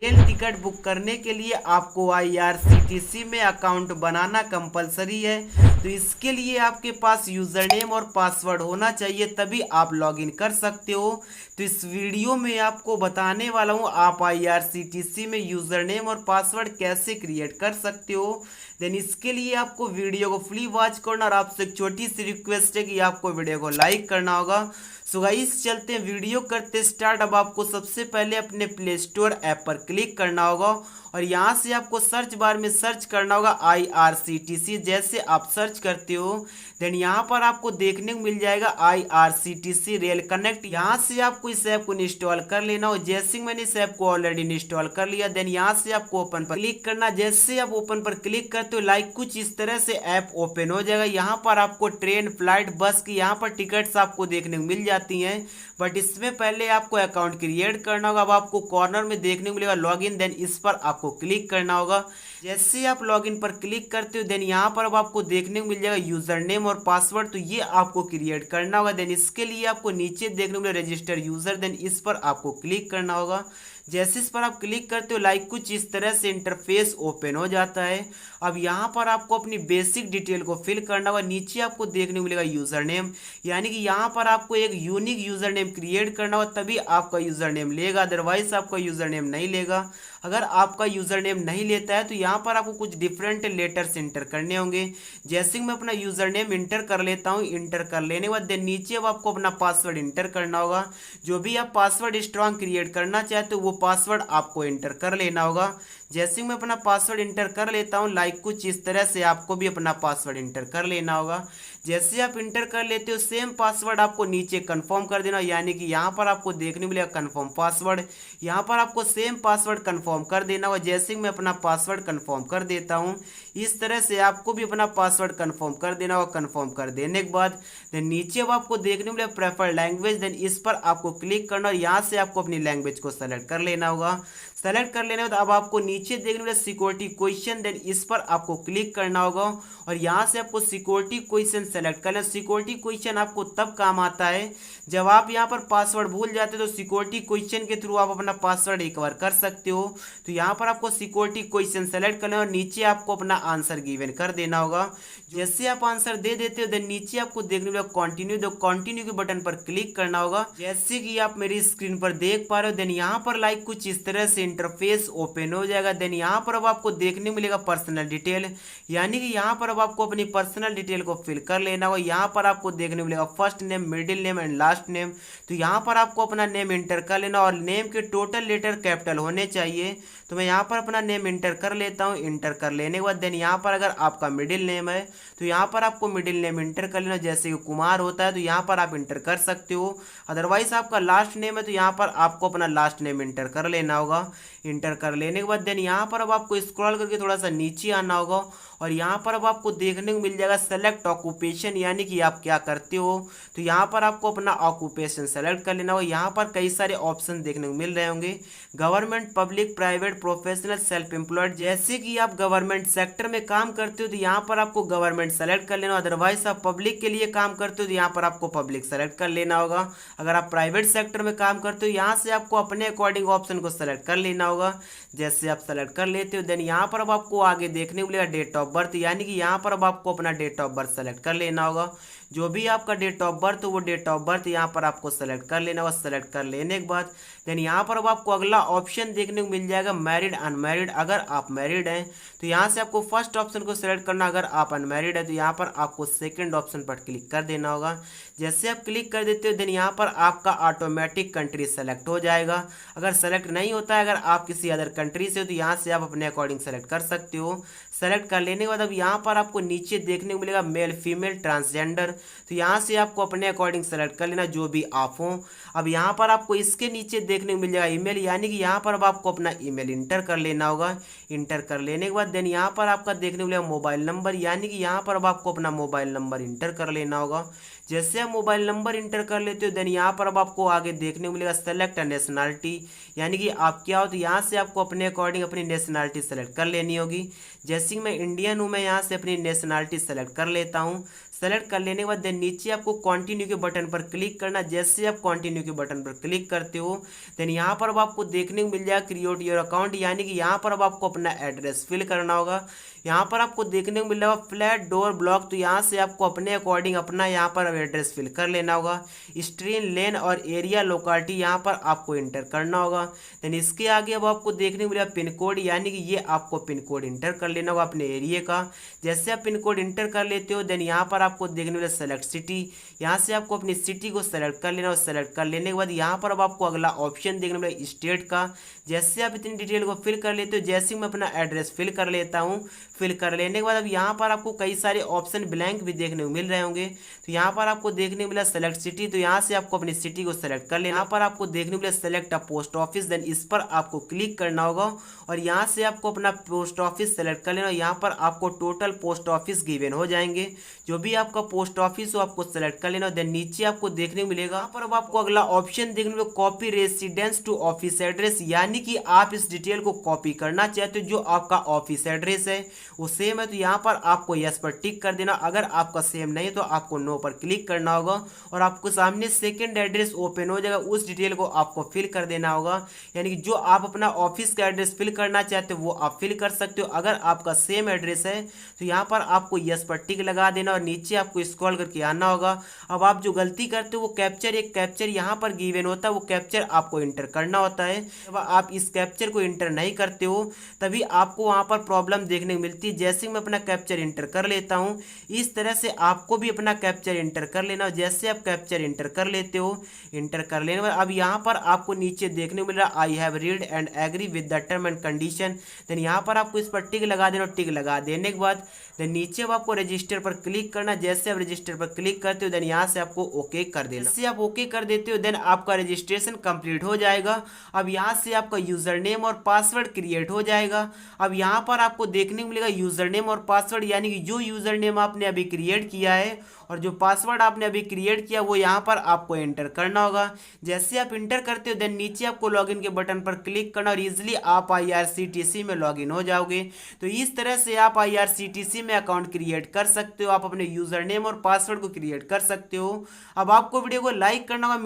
Rail ticket book करने के लिए आपको आईआरसीटीसी में अकाउंट बनाना कंपलसरी है। तो इसके लिए आपके पास यूजर नेम और पासवर्ड होना चाहिए, तभी आप लॉगिन कर सकते हो। तो इस वीडियो में आपको बताने वाला हूँ आप आईआरसीटीसी में यूजर नेम और पासवर्ड कैसे क्रिएट कर सकते हो। देन इसके लिए आपको वीडियो को फुली वॉच करना और आपसे एक छोटी सी रिक्वेस्ट है कि आपको वीडियो को लाइक करना होगा। सो गाइस चलते हैं वीडियो करते स्टार्ट। अब आपको सबसे पहले अपने प्ले स्टोर ऐप पर क्लिक करना होगा और यहाँ से आपको सर्च बार में सर्च करना होगा आईआरसीटीसी। जैसे आप सर्च करते हो देन यहाँ पर आपको देखने को मिल जाएगा आईआरसीटीसी रेल कनेक्ट। यहाँ से आपको इस ऐप को इंस्टॉल कर लेना हो। जैसे मैंने इस ऐप को ऑलरेडी इंस्टॉल कर लिया देन यहाँ से आपको ओपन पर क्लिक करना। जैसे आप ओपन पर क्लिक करते हो लाइक कुछ इस तरह से ऐप ओपन हो जाएगा। यहाँ पर आपको ट्रेन फ्लाइट बस की यहाँ पर टिकट्स आपको देखने को मिल जाती हैं, बट इसमें पहले आपको अकाउंट क्रिएट करना होगा। अब आपको कॉर्नर में देखने को मिलेगा लॉगिन, देन इस पर आपको क्लिक करना होगा। जैसे आप लॉगिन पर क्लिक करते हो देन यहाँ पर अब आपको देखने को मिल जाएगा यूजर नेम और पासवर्ड, तो ये आपको क्रिएट करना होगा। देन इसके लिए आपको नीचे देखने को मिलेगा रजिस्टर यूजर, देन इस पर आपको क्लिक करना होगा। जैसे इस पर आप क्लिक करते हो लाइक कुछ इस तरह से इंटरफेस ओपन हो जाता है। अब यहाँ पर आपको अपनी बेसिक डिटेल को फिल करना होगा। नीचे आपको देखने को मिलेगा यूजर नेम, यानी कि यहाँ पर आपको एक यूनिक यूजर नेम क्रिएट करना होगा, तभी आपका यूजर नेम लेगा, अदरवाइज आपका यूजर नेम नहीं लेगा। अगर आपका यूजर नेम नहीं लेता है तो यहाँ पर आपको कुछ डिफरेंट लेटर्स इंटर करने होंगे। जैसे मैं अपना यूजर नेम इंटर कर लेता हूँ, इंटर कर लेने के बाद देन नीचे अब आपको अपना पासवर्ड इंटर करना होगा। जो भी आप पासवर्ड स्ट्रॉन्ग क्रिएट करना चाहते हो वो पासवर्ड आपको इंटर कर लेना होगा। जैसे मैं अपना पासवर्ड इंटर कर लेता हूँ लाइक कुछ इस तरह से आपको भी अपना पासवर्ड इंटर कर लेना होगा। जैसे आप इंटर कर लेते हो सेम पासवर्ड आपको नीचे कंफर्म कर देना, यानी कि यहाँ पर आपको देखने मिलेगा कंफर्म पासवर्ड। यहाँ पर आपको सेम पासवर्ड कंफर्म कर देना होगा। जैसे मैं अपना पासवर्ड कंफर्म कर देता हूँ इस तरह से आपको भी अपना पासवर्ड कंफर्म कर देना होगा। कंफर्म कर देने के बाद देन नीचे अब आपको देखने मिलेगा प्रेफर्ड लैंग्वेज, देन इस पर आपको क्लिक करना और यहाँ से आपको अपनी लैंग्वेज को सेलेक्ट कर लेना होगा। सेलेक्ट कर लेने के बाद अब आपको नीचे देखने मिलेगा सिक्योरिटी क्वेश्चन, देन इस पर आपको क्लिक करना होगा और यहाँ से आपको सिक्योरिटी क्वेश्चन सेलेक्ट कर लेना। सिक्योरिटी क्वेश्चन आपको तब काम आता है जब आप यहाँ पर पासवर्ड भूल जाते हो, तो सिक्योरिटी क्वेश्चन के थ्रू आप अपना पासवर्ड रिकवर कर सकते हो। तो यहाँ पर आपको सिक्योरिटी क्वेश्चन सेलेक्ट करना और नीचे आपको अपना आंसर गिवन कर देना होगा। जैसे आप आंसर दे देते हो देन नीचे आपको देखने मिलेगा कंटिन्यू, तो कंटिन्यू के बटन पर क्लिक करना होगा। जैसे कि आप मेरी स्क्रीन पर देख पा रहे हो देन यहाँ पर लाइक कुछ इस तरह से इंटरफेस ओपन हो जाएगा। देन यहाँ पर अब आपको देखने मिलेगा पर्सनल डिटेल, यानी कि यहाँ पर अब आपको अपनी पर्सनल डिटेल को फिल कर लेना होगा। यहाँ पर आपको देखने मिलेगा first name, middle name and last name. तो यहाँ पर आपको अपना नेम इंटर कर लेना और नेम के टोटल लेटर कैपिटल होने चाहिए। तो मैं यहाँ पर अपना नेम इंटर कर लेता हूँ। इंटर कर लेने के बाद देन यहाँ पर अगर आपका मिडिल नेम है तो यहाँ पर आपको मिडिल नेम इंटर कर लेना। जैसे कि कुमार होता है तो यहाँ पर आप इंटर कर सकते हो, अदरवाइज आपका लास्ट नेम है तो यहाँ पर आपको अपना लास्ट नेम इंटर कर लेना होगा। इंटर कर लेने के बाद देन यहाँ पर अब आपको स्क्रॉल करके थोड़ा सा नीचे आना होगा और यहाँ पर अब आपको देखने को मिल जाएगा सेलेक्ट ऑक्यूपेशन, यानी कि आप क्या करते हो। तो यहाँ पर आपको अपना ऑक्यूपेशन सेलेक्ट कर लेना होगा। यहाँ पर कई सारे ऑप्शन देखने को मिल रहे होंगे, government, public, private, professional, self employed. जैसे कि आप गवर्नमेंट सेक्टर में काम करते हो तो यहाँ पर आपको गवर्नमेंट सेलेक्ट कर लेना, अदरवाइज आप पब्लिक के लिए काम करते हो तो यहाँ पर आपको पब्लिक सेलेक्ट कर लेना होगा। अगर आप प्राइवेट सेक्टर में काम करते हो यहाँ से आपको अपने अकॉर्डिंग ऑप्शन को सेलेक्ट कर लेना होगा। जैसे आप सेलेक्ट कर लेते हो देन यहाँ पर अब आपको आगे देखने को मिलेगा डेट ऑफ बर्थ, यानी कि यहाँ पर अब आपको अपना डेट ऑफ बर्थ सेलेक्ट कर लेना होगा। जो भी आपका डेट ऑफ बर्थ हो वो डेट ऑफ बर्थ यहाँ पर आपको सेलेक्ट कर लेना होगा। सेलेक्ट कर लेने के बाद देन यहाँ पर अब आपको अगला ऑप्शन देखने को मिल जाएगा मैरिड अनमैरिड। अगर आप मैरिड हैं तो यहाँ से आपको फर्स्ट ऑप्शन को सेलेक्ट करना, अगर आप अनमैरिड है तो यहाँ पर आपको सेकंड ऑप्शन पर क्लिक कर देना होगा। जैसे आप क्लिक कर देते हो देन यहाँ पर आपका ऑटोमेटिक कंट्री सेलेक्ट हो जाएगा। अगर सेलेक्ट नहीं होता है, अगर आप किसी अदर कंट्री से हो तो यहाँ से आप अपने अकॉर्डिंग सेलेक्ट कर सकते हो। सेलेक्ट कर लेने के बाद अब यहाँ पर आपको नीचे देखने को मिलेगा मेल, फीमेल, ट्रांसजेंडर। तो यहाँ से आपको अपने अकॉर्डिंग सेलेक्ट कर लेना जो भी आप हो। अब यहाँ पर आपको इसके नीचे देखने को मिल जाएगा ईमेल, यानी कि यहाँ पर अब आपको अपना ईमेल इंटर कर लेना होगा। इंटर कर लेने के बाद देन यहाँ पर आपका देखने को मिलेगा मोबाइल नंबर, यानी कि यहाँ पर अब आपको अपना मोबाइल नंबर इंटर कर लेना होगा। जैसे आप मोबाइल नंबर इंटर कर लेते हो देन यहाँ पर अब आपको आगे देखने को मिलेगा सेलेक्ट नेशनलिटी, यानी कि आप क्या हो। तो यहाँ से आपको अपने अकॉर्डिंग अपनी नेशनलिटी सेलेक्ट कर लेनी होगी। जैसे कि मैं इंडियन हूँ मैं यहाँ से अपनी नेशनलिटी सेलेक्ट कर लेता हूँ। सेलेक्ट कर लेने के बाद देन नीचे आपको कंटिन्यू के बटन पर क्लिक करना। जैसे आप कंटिन्यू के बटन पर क्लिक करते हो देन यहाँ पर अब आपको देखने को मिल जाएगा क्रिएट योर अकाउंट, यानी कि यहाँ पर अब आपको अपना एड्रेस फिल करना होगा। यहाँ पर आपको देखने को मिल रहा होगा फ्लैट डोर ब्लॉक, तो यहाँ से आपको अपने अकॉर्डिंग अपना यहाँ पर एड्रेस फिल कर लेना होगा। स्ट्रीट लेन और एरिया लोकेलिटी यहाँ पर आपको इंटर करना होगा। देन इसके आगे अब आपको देखने को मिलेगा पिन कोड, यानी कि ये आपको पिन कोड इंटर कर लेना होगा अपने एरिया का। जैसे आप पिन कोड इंटर कर लेते हो देन यहाँ पर आपको देखने को मिलेगा सेलेक्ट सिटी, यहाँ से आपको अपनी सिटी को सेलेक्ट कर लेना और सेलेक्ट कर लेने के बाद यहाँ पर अब आपको अगला ऑप्शन देखने को मिलेगा स्टेट का। जैसे आप इतनी डिटेल को फिल कर लेते हो, जैसे मैं अपना एड्रेस फिल कर लेता हूँ, फिल कर लेने के बाद अब यहाँ पर आपको कई सारे ऑप्शन ब्लैंक भी देखने को मिल रहे होंगे। तो यहाँ पर आपको देखने को मिला सेलेक्ट सिटी, तो यहाँ से आपको अपनी सिटी को सेलेक्ट कर लेना। यहाँ पर आपको देखने को मिला select a post office, then इस पर आपको क्लिक करना होगा और यहाँ से आपको अपना पोस्ट ऑफिस सेलेक्ट कर लेना। यहाँ पर आपको टोटल पोस्ट ऑफिस गिवन हो जाएंगे, जो भी आपका पोस्ट ऑफिस हो आपको सेलेक्ट कर लेना। देन नीचे आपको देखने को मिलेगा यहाँ पर अब आपको अगला ऑप्शन देखने को copy residence to office address, यानी कि आप इस डिटेल को कॉपी करना चाहते हो जो आपका ऑफिस एड्रेस है वो सेम है, तो यहाँ पर आपको यस पर टिक कर देना। अगर आपका सेम नहीं तो आपको नो पर क्लिक करना होगा और आपको सामने सेकंड एड्रेस ओपन हो जाएगा, उस डिटेल को आपको फिल कर देना होगा। यानी कि जो आप अपना ऑफिस का एड्रेस फिल करना चाहते हो वो आप फिल कर सकते हो। अगर आपका सेम एड्रेस है तो यहाँ पर आपको यस पर टिक लगा देना और नीचे आपको स्क्रॉल करके आना होगा। अब आप जो गलती करते हो वो कैप्चर, एक कैप्चर यहाँ पर गिवन होता है, वो कैप्चर आपको इंटर करना होता है। जब आप इस कैप्चर को इंटर नहीं करते हो तभी आपको वहाँ पर प्रॉब्लम देखने को मिलती है। जैसे मैं अपना कैप्चर इंटर कर लेता हूँ, इस तरह से आपको भी अपना कैप्चर इंटर कर लेना। जैसे आप कैप्चर इंटर कर लेते हो, इंटर कर लेने पर अब यहाँ पर आपको नीचे देखने को मिल रहा I have read and agree with the term and condition, then यहाँ पर आपको इस पर टिक लगा देना। टिक लगा देने के बाद देन नीचे अब आपको रजिस्टर पर क्लिक करना। जैसे आप रजिस्टर पर क्लिक करते हो देन यहाँ से आपको ओके कर देना। जैसे आप ओके कर देते हो देन आपका रजिस्ट्रेशन कंप्लीट हो जाएगा। अब यहाँ से आपका यूजर नेम और पासवर्ड क्रिएट हो जाएगा। अब यहाँ पर आपको देखने को मिलेगा यूजर नेम और पासवर्ड, यानी कि जो यूजर नेम आपने अभी क्रिएट किया है और जो पासवर्ड आपने अभी क्रिएट किया वो यहाँ पर आपको एंटर करना होगा। जैसे आप इंटर करते हो देन नीचे आपको लॉगिन के बटन पर क्लिक करना और इजीली आप IRCTC में लॉगिन हो जाओगे। तो इस तरह से आप IRCTC में अकाउंट क्रिएट कर सकते हो, आप अपने यूजर नेम और पासवर्ड को क्रिएट कर सकते हो। अब आपको वीडियो को लाइक करना होगा।